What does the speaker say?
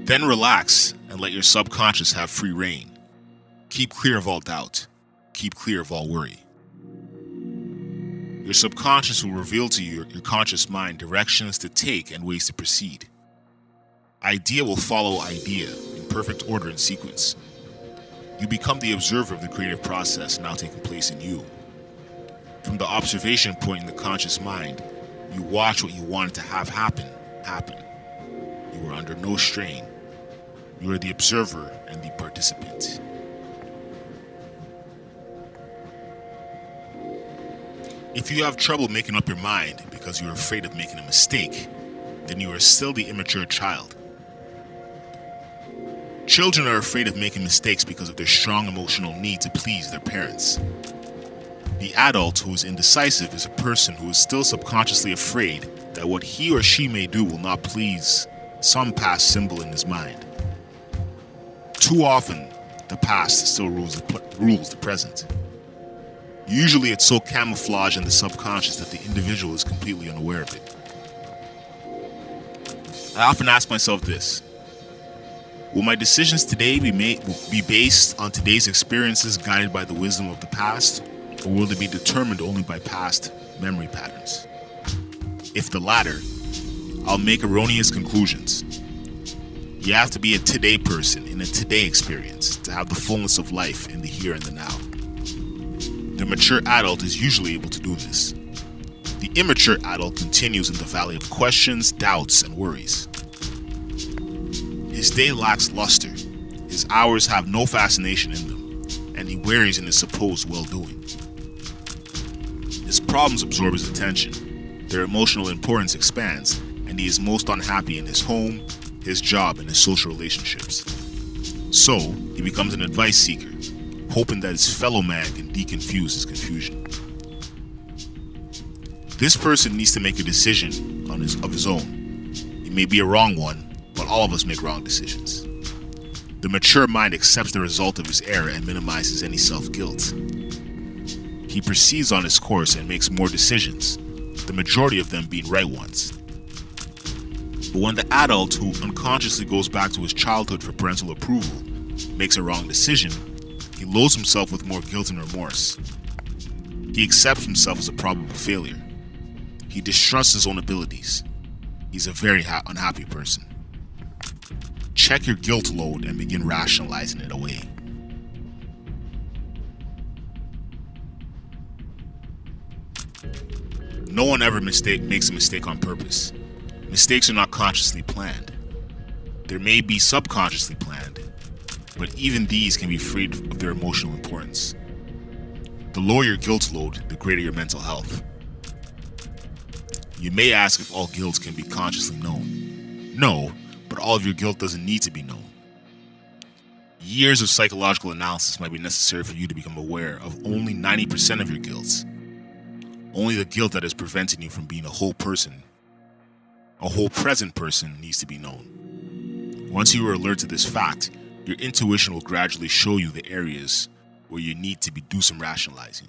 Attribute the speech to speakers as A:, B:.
A: Then relax and let your subconscious have free reign. Keep clear of all doubt. Keep clear of all worry. Your subconscious will reveal to your conscious mind directions to take and ways to proceed. Idea will follow idea in perfect order and sequence. You become the observer of the creative process now taking place in you. From the observation point in the conscious mind, you watch what you wanted to have happen. You are under no strain. You are the observer and the participant. If you have trouble making up your mind because you are afraid of making a mistake, then you are still the immature child. Children are afraid of making mistakes because of their strong emotional need to please their parents. The adult who is indecisive is a person who is still subconsciously afraid that what he or she may do will not please some past symbol in his mind. Too often, the past still rules the present. Usually it's so camouflaged in the subconscious that the individual is completely unaware of it. I often ask myself this: will my decisions today be based on today's experiences guided by the wisdom of the past, or will they be determined only by past memory patterns? If the latter, I'll make erroneous conclusions. You have to be a today person in a today experience to have the fullness of life in the here and the now. The mature adult is usually able to do this. The immature adult continues in the valley of questions, doubts, and worries. His day lacks luster, his hours have no fascination in them, and he wearies in his supposed well-doing. His problems absorb his attention, their emotional importance expands, and he is most unhappy in his home, his job, and his social relationships. So, he becomes an advice seeker, hoping that his fellow man can deconfuse his confusion. This person needs to make a decision of his own. It may be a wrong one, but all of us make wrong decisions. The mature mind accepts the result of his error and minimizes any self-guilt. He proceeds on his course and makes more decisions, the majority of them being right ones. But when the adult who unconsciously goes back to his childhood for parental approval makes a wrong decision, he loads himself with more guilt and remorse. He accepts himself as a probable failure. He distrusts his own abilities. He's a very unhappy person. Check your guilt load and begin rationalizing it away. No one ever makes a mistake on purpose. Mistakes are not consciously planned. There may be subconsciously planned, but even these can be freed of their emotional importance. The lower your guilt load, the greater your mental health. You may ask if all guilt can be consciously known. No, but all of your guilt doesn't need to be known. Years of psychological analysis might be necessary for you to become aware of only 90% of your guilt. Only the guilt that is preventing you from being a whole person, a whole present person, needs to be known. Once you are alert to this fact, your intuition will gradually show you the areas where you need to do some rationalizing.